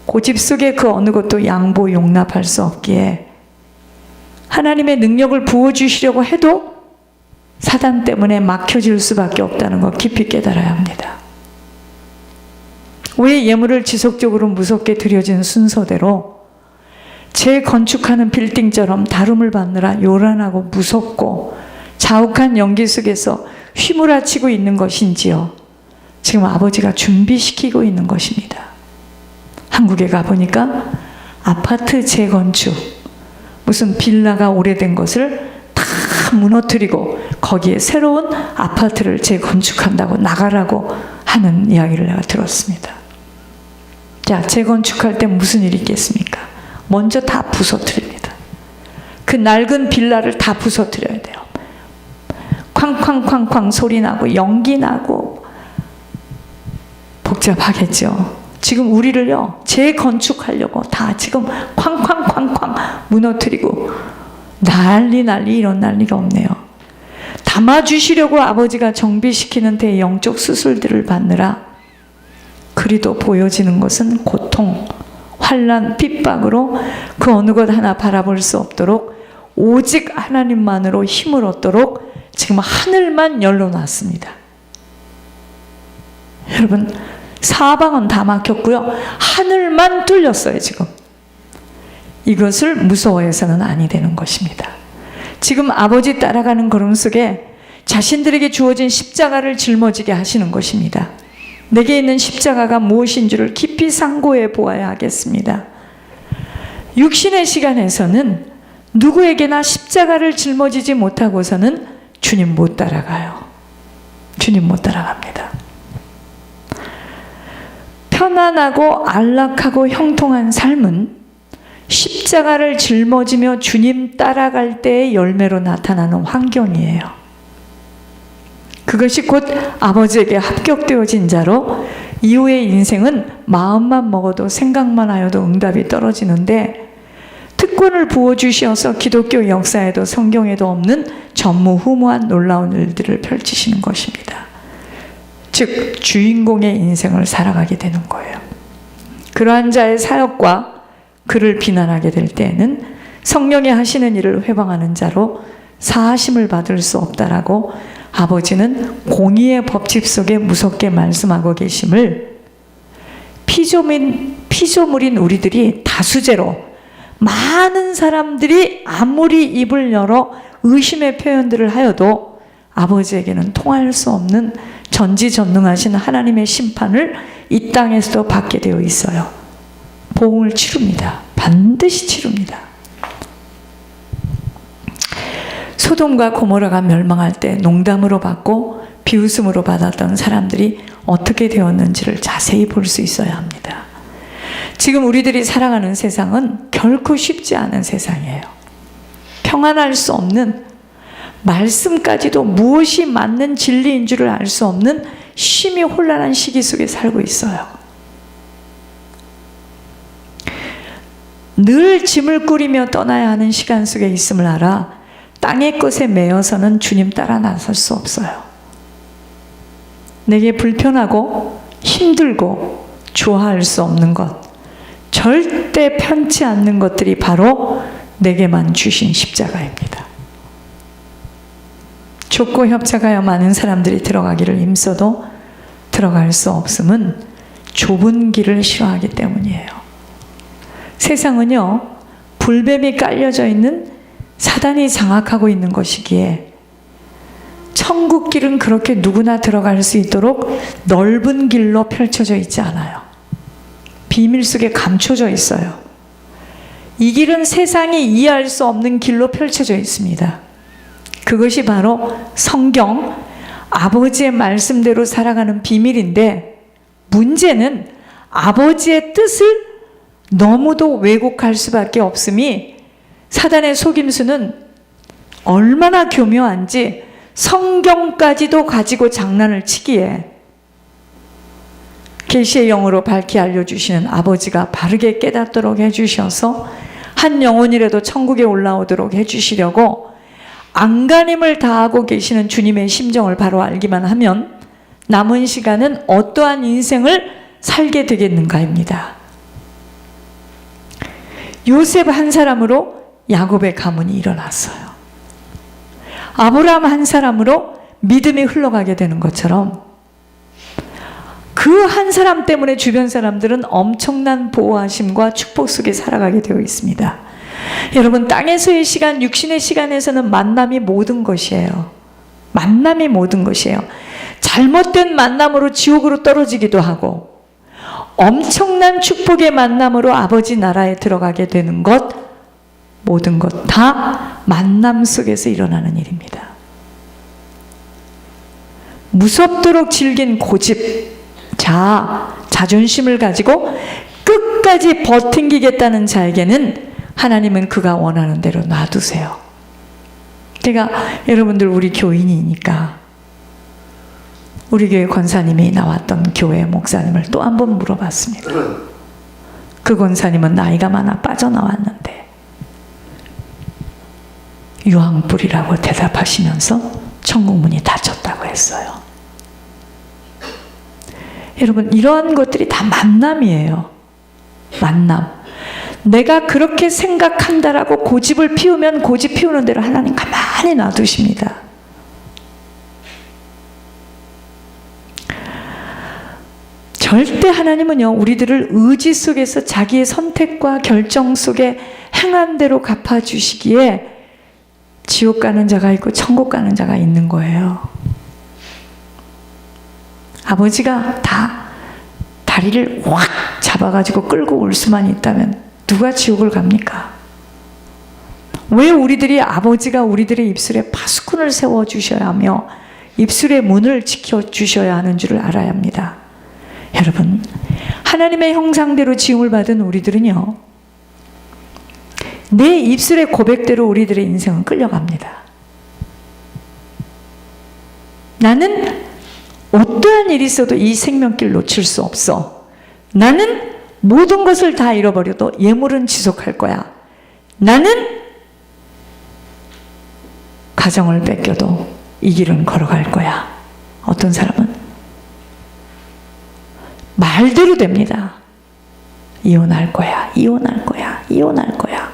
고집 속에 그 어느 것도 양보 용납할 수 없기에 하나님의 능력을 부어주시려고 해도 사단 때문에 막혀질 수밖에 없다는 거 깊이 깨달아야 합니다. 왜 예물을 지속적으로 무섭게 드려진 순서대로 재건축하는 빌딩처럼 다름을 받느라 요란하고 무섭고 자욱한 연기 속에서 휘몰아치고 있는 것인지요? 지금 아버지가 준비시키고 있는 것입니다. 한국에 가보니까 아파트 재건축, 무슨 빌라가 오래된 것을 다 무너뜨리고 거기에 새로운 아파트를 재건축한다고 나가라고 하는 이야기를 내가 들었습니다. 자, 재건축할 때 무슨 일이 있겠습니까? 먼저 다 부서뜨립니다. 그 낡은 빌라를 다 부서뜨려야 돼요. 쾅쾅쾅쾅 소리 나고 연기 나고 복잡하겠죠. 지금 우리를요 재건축하려고 다 지금 쾅쾅쾅쾅 무너뜨리고 난리 이런 난리가 없네요. 담아주시려고 아버지가 정비시키는 대영적 수술들을 받느라 그리도 보여지는 것은 고통, 환난, 핍박으로 그 어느 것 하나 바라볼 수 없도록 오직 하나님만으로 힘을 얻도록 지금 하늘만 열어놨습니다. 여러분, 사방은 다 막혔고요. 하늘만 뚫렸어요, 지금. 이것을 무서워해서는 아니 되는 것입니다. 지금 아버지 따라가는 걸음 속에 자신들에게 주어진 십자가를 짊어지게 하시는 것입니다. 내게 있는 십자가가 무엇인 줄을 깊이 상고해 보아야 하겠습니다. 육신의 시간에서는 누구에게나 십자가를 짊어지지 못하고서는 주님 못 따라가요. 주님 못 따라갑니다. 편안하고 안락하고 형통한 삶은 십자가를 짊어지며 주님 따라갈 때의 열매로 나타나는 환경이에요. 그것이 곧 아버지에게 합격되어진 자로 이후의 인생은 마음만 먹어도 생각만 하여도 응답이 떨어지는데 특권을 부어주셔서 기독교 역사에도 성경에도 없는 전무후무한 놀라운 일들을 펼치시는 것입니다. 즉 주인공의 인생을 살아가게 되는 거예요. 그러한 자의 사역과 그를 비난하게 될 때에는 성령이 하시는 일을 회방하는 자로 사하심을 받을 수 없다라고 아버지는 공의의 법칙 속에 무섭게 말씀하고 계심을 피조물인 우리들이 다수제로 많은 사람들이 아무리 입을 열어 의심의 표현들을 하여도 아버지에게는 통할 수 없는 전지전능하신 하나님의 심판을 이 땅에서도 받게 되어 있어요. 보응을 치릅니다. 반드시 치릅니다. 소돔과 고모라가 멸망할 때 농담으로 받고 비웃음으로 받았던 사람들이 어떻게 되었는지를 자세히 볼 수 있어야 합니다. 지금 우리들이 살아가는 세상은 결코 쉽지 않은 세상이에요. 평안할 수 없는, 말씀까지도 무엇이 맞는 진리인 줄을 알 수 없는 심히 혼란한 시기 속에 살고 있어요. 늘 짐을 꾸리며 떠나야 하는 시간 속에 있음을 알아 땅의 것에 매여서는 주님 따라 나설 수 없어요. 내게 불편하고 힘들고 좋아할 수 없는 것, 절대 편치 않는 것들이 바로 내게만 주신 십자가입니다. 좁고 협착하여 많은 사람들이 들어가기를 힘써도 들어갈 수 없음은 좁은 길을 싫어하기 때문이에요. 세상은요, 불뱀이 깔려져 있는 사단이 장악하고 있는 것이기에 천국 길은 그렇게 누구나 들어갈 수 있도록 넓은 길로 펼쳐져 있지 않아요. 비밀 속에 감춰져 있어요. 이 길은 세상이 이해할 수 없는 길로 펼쳐져 있습니다. 그것이 바로 성경, 아버지의 말씀대로 살아가는 비밀인데, 문제는 아버지의 뜻을 너무도 왜곡할 수밖에 없음이 사단의 속임수는 얼마나 교묘한지 성경까지도 가지고 장난을 치기에 계시의 영으로 밝히 알려주시는 아버지가 바르게 깨닫도록 해주셔서 한 영혼이라도 천국에 올라오도록 해주시려고 안간힘을 다하고 계시는 주님의 심정을 바로 알기만 하면 남은 시간은 어떠한 인생을 살게 되겠는가입니다. 요셉 한 사람으로 야곱의 가문이 일어났어요. 아브라함 한 사람으로 믿음이 흘러가게 되는 것처럼 그 한 사람 때문에 주변 사람들은 엄청난 보호하심과 축복 속에 살아가게 되어 있습니다. 여러분, 땅에서의 시간, 육신의 시간에서는 만남이 모든 것이에요. 만남이 모든 것이에요. 잘못된 만남으로 지옥으로 떨어지기도 하고 엄청난 축복의 만남으로 아버지 나라에 들어가게 되는 것, 모든 것 다 만남 속에서 일어나는 일입니다. 무섭도록 질긴 고집, 자존심을 가지고 끝까지 버팅기겠다는 자에게는 하나님은 그가 원하는 대로 놔두세요. 제가 여러분들 우리 교인이니까 우리 교회 권사님이 나왔던 교회 목사님을 또 한 번 물어봤습니다. 그 권사님은 나이가 많아 빠져나왔는데 유황불이라고 대답하시면서 천국문이 닫혔다고 했어요. 여러분, 이러한 것들이 다 만남이에요. 만남. 내가 그렇게 생각한다라고 고집을 피우면 고집 피우는 대로 하나님 가만히 놔두십니다. 절대 하나님은요, 우리들을 의지 속에서 자기의 선택과 결정 속에 행한 대로 갚아주시기에 지옥 가는 자가 있고 천국 가는 자가 있는 거예요. 아버지가 다 다리를 확 잡아가지고 끌고 올 수만 있다면 누가 지옥을 갑니까? 왜 우리들이 아버지가 우리들의 입술에 파수꾼을 세워주셔야 하며 입술의 문을 지켜주셔야 하는 줄을 알아야 합니다. 여러분, 하나님의 형상대로 지음을 받은 우리들은요, 내 입술의 고백대로 우리들의 인생은 끌려갑니다. 나는 어떠한 일이 있어도 이 생명길 놓칠 수 없어. 나는 모든 것을 다 잃어버려도 예물은 지속할 거야. 나는 가정을 뺏겨도 이 길은 걸어갈 거야. 어떤 사람은 말대로 됩니다. 이혼할 거야, 이혼할 거야, 이혼할 거야.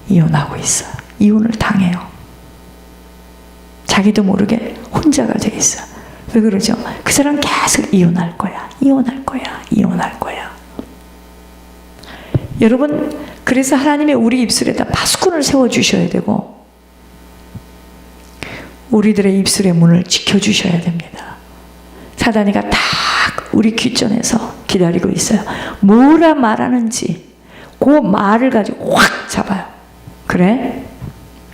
이혼하고 있어요. 이혼을 당해요. 자기도 모르게 혼자가 돼 있어요. 왜 그러죠? 그 사람 계속 이혼할 거야, 이혼할 거야, 이혼할 거야. 여러분, 그래서 하나님의 우리 입술에다 파수꾼을 세워주셔야 되고 우리들의 입술의 문을 지켜주셔야 됩니다. 사단이가 딱 우리 귓전에서 기다리고 있어요. 뭐라 말하는지 그 말을 가지고 확 잡아요. 그래?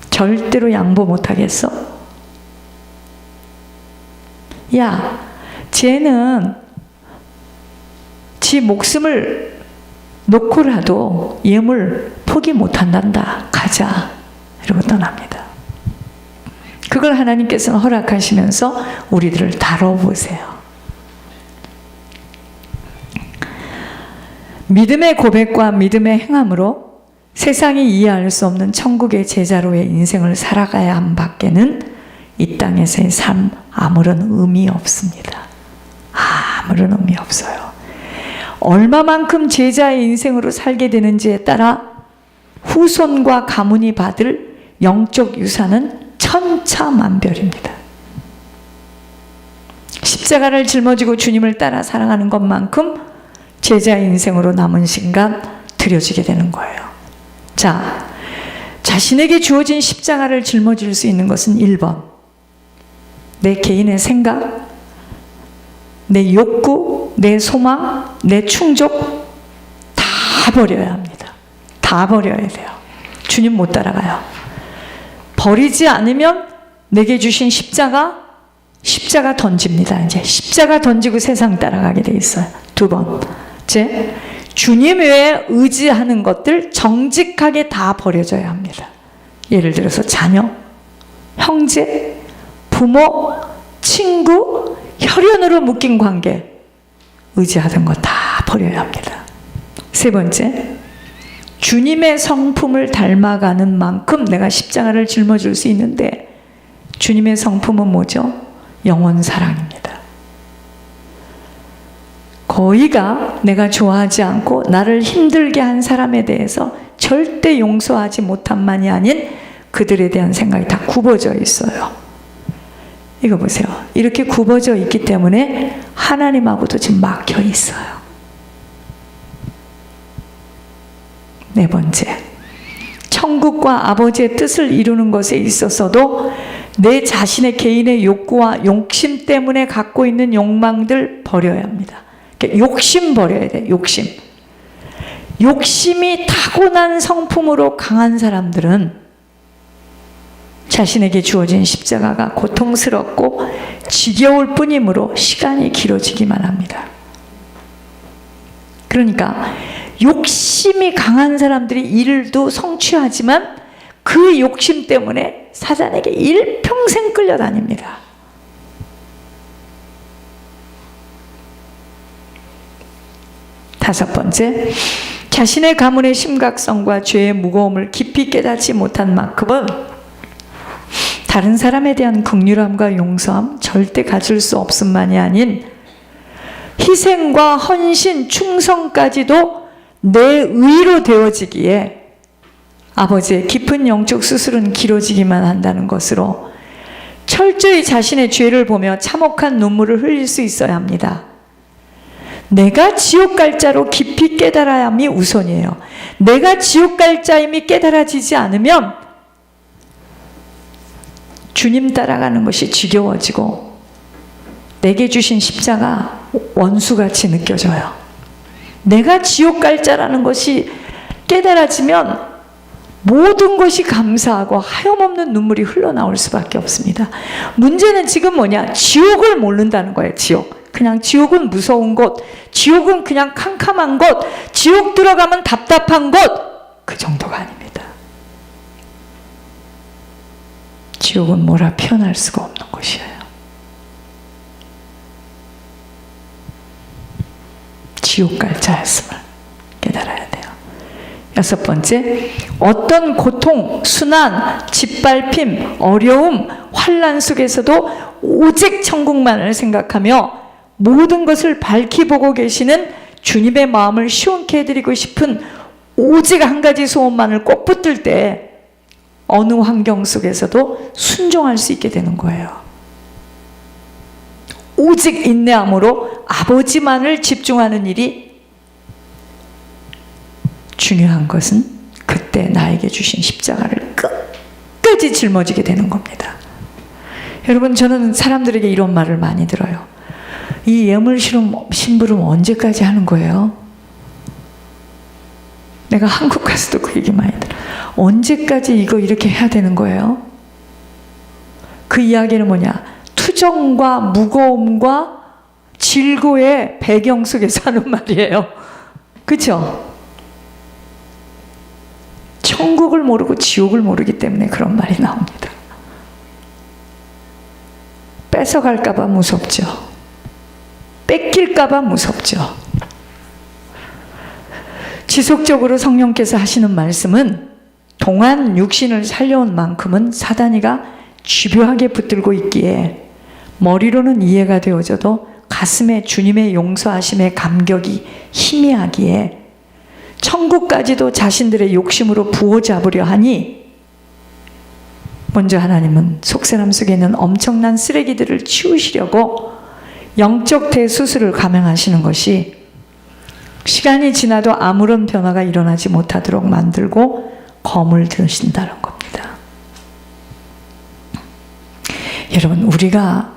절대로 양보 못하겠어? 야, 쟤는 지 목숨을 놓고라도 예물 포기 못한단다. 가자. 이러고 떠납니다. 그걸 하나님께서는 허락하시면서 우리들을 다뤄보세요. 믿음의 고백과 믿음의 행함으로 세상이 이해할 수 없는 천국의 제자로의 인생을 살아가야 함 밖에는 이 땅에서의 삶 아무런 의미 없습니다. 아무런 의미 없어요. 얼마만큼 제자의 인생으로 살게 되는지에 따라 후손과 가문이 받을 영적 유산은 천차만별입니다. 십자가를 짊어지고 주님을 따라 사랑하는 것만큼 제자의 인생으로 남은 시간 드려지게 되는 거예요. 자, 자신에게 주어진 십자가를 짊어질 수 있는 것은 1번, 내 개인의 생각, 내 욕구, 내 소망, 내 충족 다 버려야 합니다. 다 버려야 돼요. 주님 못 따라가요. 버리지 않으면 내게 주신 십자가 던집니다. 이제 십자가 던지고 세상 따라가게 돼 있어요. 2번째, 주님 외에 의지하는 것들 정직하게 다 버려져야 합니다. 예를 들어서 자녀, 형제, 부모, 친구, 혈연으로 묶인 관계, 의지하던 거 다 버려야 합니다. 3번째, 주님의 성품을 닮아가는 만큼 내가 십자가를 짊어질 수 있는데, 주님의 성품은 뭐죠? 영원 사랑입니다. 거의가 내가 좋아하지 않고 나를 힘들게 한 사람에 대해서 절대 용서하지 못함만이 아닌 그들에 대한 생각이 다 굽어져 있어요. 이거 보세요. 이렇게 굽어져 있기 때문에 하나님하고도 지금 막혀 있어요. 네 번째, 천국과 아버지의 뜻을 이루는 것에 있어서도 내 자신의 개인의 욕구와 욕심 때문에 갖고 있는 욕망들 버려야 합니다. 그러니까 욕심 버려야 돼. 욕심이 타고난 성품으로 강한 사람들은 자신에게 주어진 십자가가 고통스럽고 지겨울 뿐이므로 시간이 길어지기만 합니다. 그러니까 욕심이 강한 사람들이 일도 성취하지만 그 욕심 때문에 사단에게 일평생 끌려다닙니다. 다섯 번째, 자신의 가문의 심각성과 죄의 무거움을 깊이 깨닫지 못한 만큼은 다른 사람에 대한 긍휼함과 용서함 절대 가질 수 없음만이 아닌 희생과 헌신, 충성까지도 내 의로 되어지기에 아버지의 깊은 영적 수술은 길어지기만 한다는 것으로 철저히 자신의 죄를 보며 참혹한 눈물을 흘릴 수 있어야 합니다. 내가 지옥 갈 자로 깊이 깨달아야 함이 우선이에요. 내가 지옥 갈 자임이 깨달아지지 않으면 주님 따라가는 것이 지겨워지고 내게 주신 십자가 원수같이 느껴져요. 내가 지옥 갈 자라는 것이 깨달아지면 모든 것이 감사하고 하염없는 눈물이 흘러나올 수밖에 없습니다. 문제는 지금 뭐냐? 지옥을 모른다는 거예요. 그냥 지옥은 무서운 곳, 지옥은 그냥 캄캄한 곳, 지옥 들어가면 답답한 곳, 그 정도가 아닙니다. 지옥은 뭐라 표현할 수가 없는 곳이에요. 지옥 갈 자였음을 깨달아야 돼요. 여섯 번째, 어떤 고통, 순환, 짓밟힘, 어려움, 환난 속에서도 오직 천국만을 생각하며 모든 것을 밝히 보고 계시는 주님의 마음을 시원케 해드리고 싶은 오직 한 가지 소원만을 꼭 붙들 때 어느 환경 속에서도 순종할 수 있게 되는 거예요. 오직 인내함으로 아버지만을 집중하는 일이 중요한 것은 그때 나에게 주신 십자가를 끝까지 짊어지게 되는 겁니다. 여러분, 저는 사람들에게 이런 말을 많이 들어요. 이 예물 심부름 언제까지 하는 거예요? 내가 한국 가서도 그 얘기 많이 들어요. 언제까지 이거 이렇게 해야 되는 거예요? 그 이야기는 뭐냐? 투정과 무거움과 질고의 배경 속에서 하는 말이에요. 그렇죠? 천국을 모르고 지옥을 모르기 때문에 그런 말이 나옵니다. 뺏어갈까 봐 무섭죠. 뺏길까 봐 무섭죠. 지속적으로 성령께서 하시는 말씀은 동안 육신을 살려온 만큼은 사단이가 집요하게 붙들고 있기에 머리로는 이해가 되어져도 가슴에 주님의 용서하심의 감격이 희미하기에 천국까지도 자신들의 욕심으로 부어잡으려 하니 먼저 하나님은 속사람 속에 있는 엄청난 쓰레기들을 치우시려고 영적 대수술을 감행하시는 것이 시간이 지나도 아무런 변화가 일어나지 못하도록 만들고 검을 드신다는 겁니다. 여러분, 우리가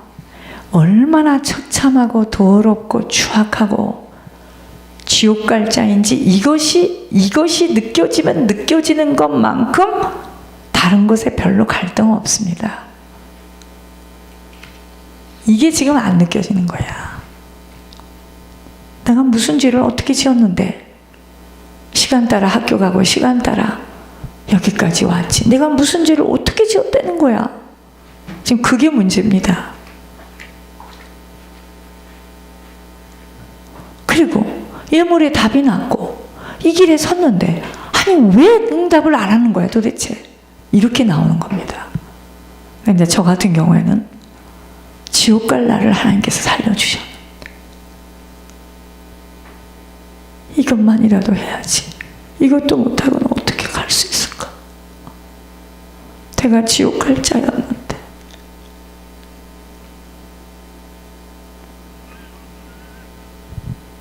얼마나 처참하고 더럽고 추악하고 지옥 갈 자인지 이것이 느껴지면 느껴지는 것만큼 다른 것에 별로 갈등 없습니다. 이게 지금 안 느껴지는 거야. 내가 무슨 죄를 어떻게 지었는데 시간 따라 학교 가고 시간 따라 여기까지 왔지. 내가 무슨 죄를 어떻게 지었다는 거야. 지금 그게 문제입니다. 그리고 예물에 답이 났고 이 길에 섰는데 아니 왜 응답을 안 하는 거야 도대체. 이렇게 나오는 겁니다. 근데 저 같은 경우에는 지옥 갈 나를 하나님께서 살려주셨는데 이것만이라도 해야지. 이것도 못하고는 어떻게 내가 지옥 갈 자였는데.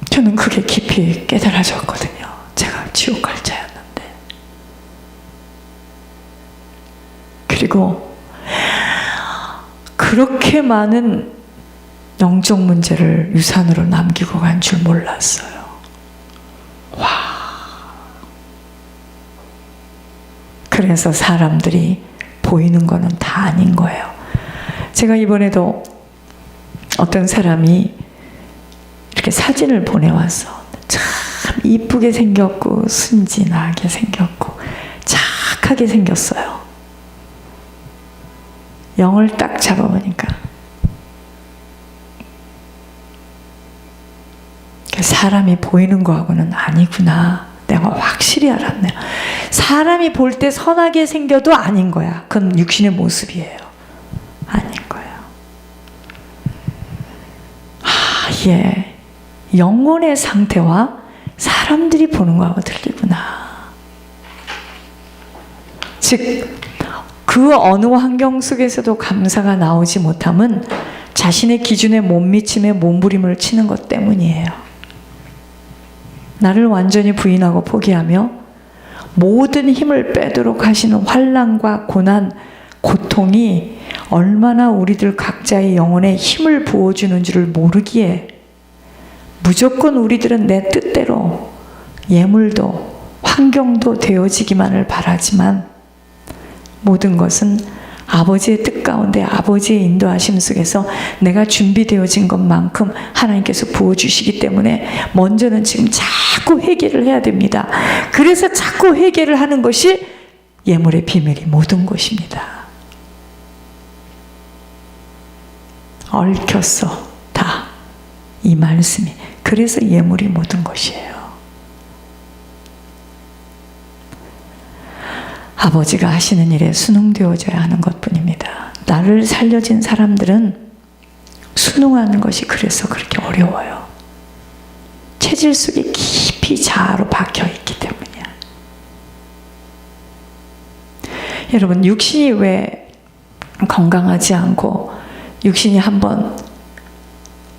저는 그게 깊이 깨달아졌거든요. 제가 지옥 갈 자였는데. 그리고 그렇게 많은 영적 문제를 유산으로 남기고 간 줄 몰랐어요. 와. 그래서 사람들이 보이는 거는 다 아닌 거예요. 제가 이번에도 어떤 사람이 이렇게 사진을 보내왔어. 참 이쁘게 생겼고 순진하게 생겼고 착하게 생겼어요. 영을 딱 잡아보니까 사람이 보이는 거하고는 아니구나. 내가 확실히 알았네요. 사람이 볼 때 선하게 생겨도 아닌 거야. 그건 육신의 모습이에요. 아닌 거예요. 예. 영혼의 상태와 사람들이 보는 거하고 틀리구나. 즉, 그 어느 환경 속에서도 감사가 나오지 못함은 자신의 기준에 못 미침에 몸부림을 치는 것 때문이에요. 나를 완전히 부인하고 포기하며 모든 힘을 빼도록 하시는 환난과 고난, 고통이 얼마나 우리들 각자의 영혼에 힘을 부어주는 줄을 모르기에 무조건 우리들은 내 뜻대로 예물도 환경도 되어지기만을 바라지만 모든 것은 아버지의 뜻 가운데 아버지의 인도하심 속에서 내가 준비되어진 것만큼 하나님께서 부어주시기 때문에 먼저는 지금 자꾸 회개를 해야 됩니다. 그래서 자꾸 회개를 하는 것이 예물의 비밀이 모든 것입니다. 얽혔어 다 이 말씀이. 그래서 예물이 모든 것이에요. 아버지가 하시는 일에 순응되어져야 하는 것뿐입니다. 나를 살려진 사람들은 순응하는 것이 그래서 그렇게 어려워요. 체질 속에 깊이 자아로 박혀있기 때문이야. 여러분, 육신이 왜 건강하지 않고 육신이 한번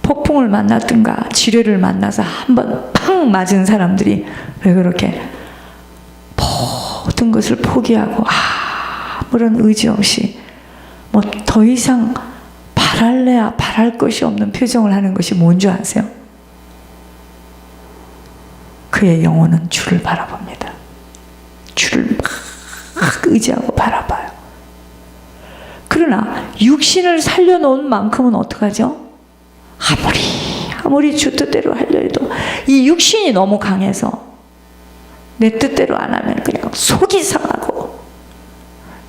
폭풍을 만났든가 지뢰를 만나서 한번 팍 맞은 사람들이 왜 그렇게 모든 것을 포기하고 아무런 의지 없이 뭐 더 이상 바랄래야 바랄 것이 없는 표정을 하는 것이 뭔지 아세요? 그의 영혼은 주를 바라봅니다. 주를 막 의지하고 바라봐요. 그러나 육신을 살려놓은 만큼은 어떡하죠? 아무리 주 뜻대로 하려 해도 이 육신이 너무 강해서 내 뜻대로 안 하면 그냥 속이 상하고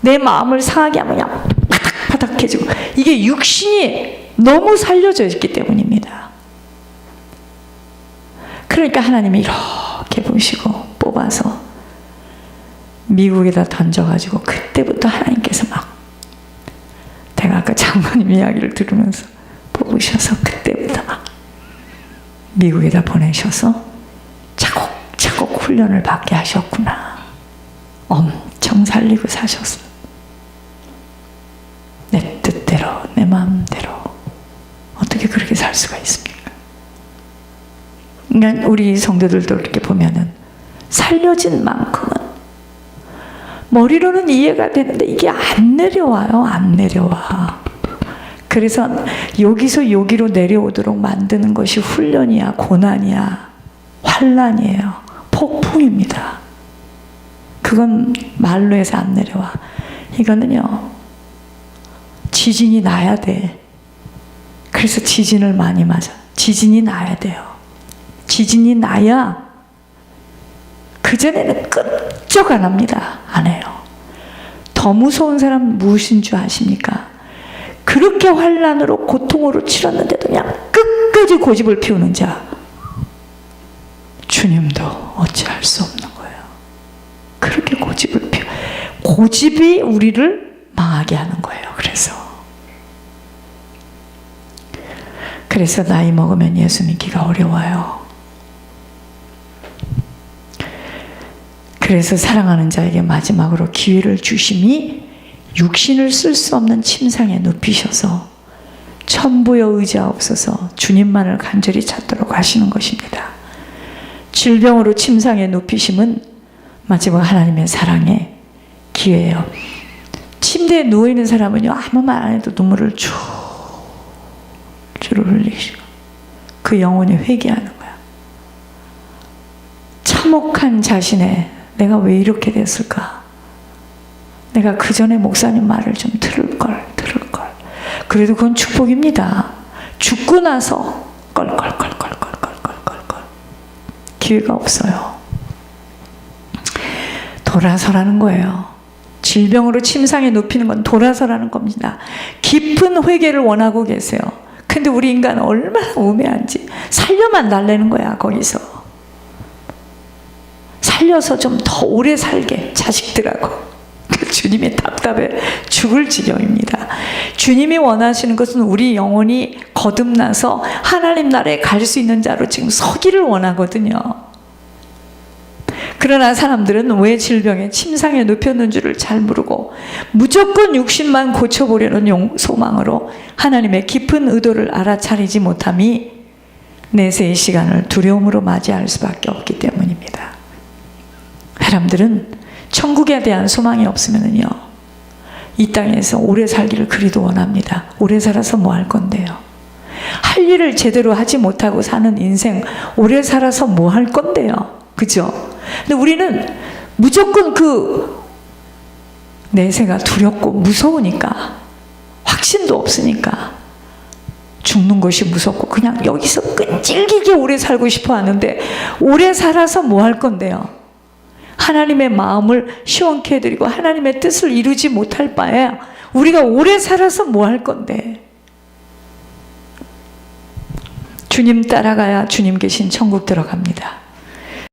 내 마음을 상하게 하면 그냥 바닥바닥해지고, 이게 육신이 너무 살려져 있기 때문입니다. 그러니까 하나님이 이렇게 보시고 뽑아서 미국에다 던져가지고 그때부터 하나님께서 막, 제가 아까 장모님 이야기를 들으면서 뽑으셔서 그때부터 막 미국에다 보내셔서 차곡차곡 훈련을 받게 하셨구나. 엄청 살리고 사셨어. 내 뜻대로 내 마음대로 어떻게 그렇게 살 수가 있습니까? 그러니까 우리 성도들도 이렇게 보면은 살려진 만큼은 머리로는 이해가 되는데 이게 안 내려와요. 안 내려와. 그래서 여기서 여기로 내려오도록 만드는 것이 훈련이야, 고난이야, 환난이에요, 폭풍입니다. 그건 말로 해서 안 내려와. 이거는요, 지진이 나야 돼. 그래서 지진을 많이 맞아. 지진이 나야 돼요. 지진이 나야 그전에는 끈적 안 합니다. 안 해요. 더 무서운 사람 무엇인 줄 아십니까? 그렇게 환난으로 고통으로 치렀는데도 그냥 끝까지 고집을 피우는 자, 주님도 어찌할 수 없는 거예요. 그렇게 고집을 피우, 고집이 우리를 망하게 하는 거예요. 그래서 나이 먹으면 예수 믿기가 어려워요. 그래서 사랑하는 자에게 마지막으로 기회를 주심이 육신을 쓸 수 없는 침상에 눕히셔서 천부여 의지하옵소서 주님만을 간절히 찾도록 하시는 것입니다. 질병으로 침상에 눕히심은 마지막 하나님의 사랑의 기회예요. 침대에 누워있는 사람은요, 아무 말 안 해도 눈물을 주르 흘리시고 그 영혼이 회개하는 거야. 참혹한 자신의 내가 왜 이렇게 됐을까? 내가 그 전에 목사님 말을 좀 들을 걸. 그래도 그건 축복입니다. 죽고 나서 껄껄껄껄껄껄껄껄 기회가 없어요. 돌아서라는 거예요. 질병으로 침상에 눕히는 건 돌아서라는 겁니다. 깊은 회개를 원하고 계세요. 근데 우리 인간은 얼마나 우매한지 살려만 달래는 거야. 거기서 살려서 좀 더 오래 살게 자식들하고. 주님이 답답해 죽을 지경입니다. 주님이 원하시는 것은 우리 영혼이 거듭나서 하나님 나라에 갈 수 있는 자로 지금 서기를 원하거든요. 그러나 사람들은 왜 질병에 침상에 눕혔는 줄을 잘 모르고 무조건 육신만 고쳐보려는 소망으로 하나님의 깊은 의도를 알아차리지 못함이 내세의 시간을 두려움으로 맞이할 수밖에 없기 때문입니다. 사람들은 천국에 대한 소망이 없으면요, 이 땅에서 오래 살기를 그리도 원합니다. 오래 살아서 뭐 할 건데요? 할 일을 제대로 하지 못하고 사는 인생, 오래 살아서 뭐 할 건데요? 그죠? 근데 우리는 무조건 그 내세가 두렵고 무서우니까, 확신도 없으니까 죽는 것이 무섭고 그냥 여기서 끈질기게 오래 살고 싶어 하는데, 오래 살아서 뭐 할 건데요? 하나님의 마음을 시원케 해드리고 하나님의 뜻을 이루지 못할 바에 우리가 오래 살아서 뭐 할 건데. 주님 따라가야 주님 계신 천국 들어갑니다.